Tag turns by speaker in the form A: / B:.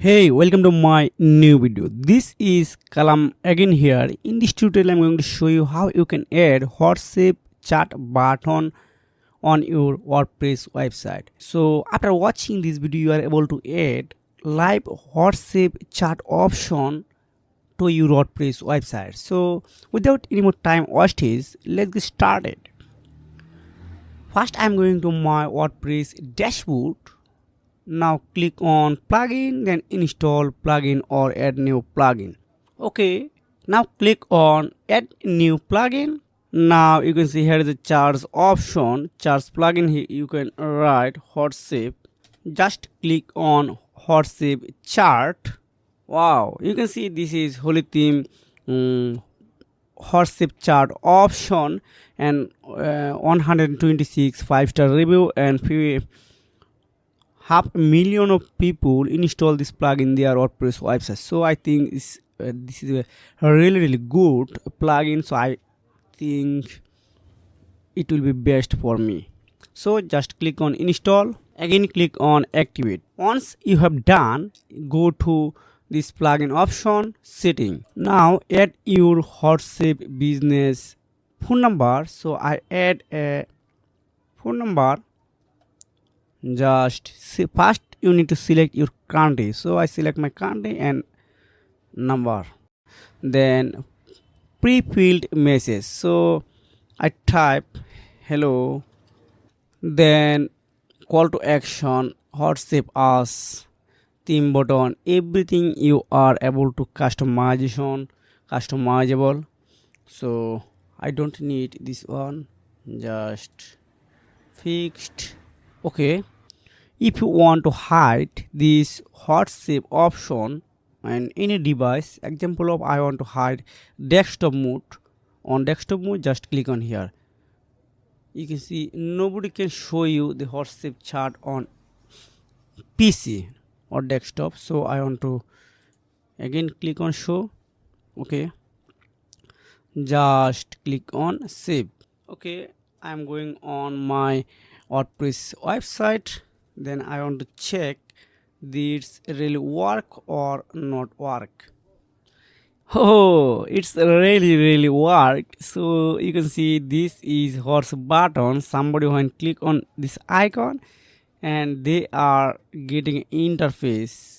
A: Hey, welcome to my new video. This is Kalam again here. In this tutorial, I'm going to show you how you can add WhatsApp chat button on your WordPress website. So after watching this video, you are able to add live WhatsApp chat option to your WordPress website. So without any more time wastage, let's get started. First, I'm going to my WordPress dashboard. Now click on plugin, then install plugin or add new plugin. Okay, now click on add new plugin. Now you can see here is the charts option, charts plugin. Here you can write WhatsApp. Just click on WhatsApp chart. Wow, you can see this is holy theme WhatsApp chart option and 126 5-star review and 500,000 of people install this plugin in their WordPress website. So I think this is a really good plugin. So I think it will be best for me. So just click on install. Again click on activate. Once you have done, go to this plugin option setting. Now add your WhatsApp business phone number. So I add a phone number. Just first you need to select your country, so I select my country and number. Then pre-filled message, so I type hello. Then call to action, WhatsApp us, theme button, everything you are able to customizable. So I don't need this one, just fixed. Okay, if you want to hide this WhatsApp option on any device, example of I want to hide desktop mode. On desktop mode, just click on here. You can see nobody can show you the WhatsApp chat on PC or desktop. So I want to again click on show. Okay, just click on save. Okay, I'm going on my WordPress website. Then I want to check this really work or not work. Oh, it's really worked. So you can see this is horse button. Somebody when click on this icon and they are getting interface.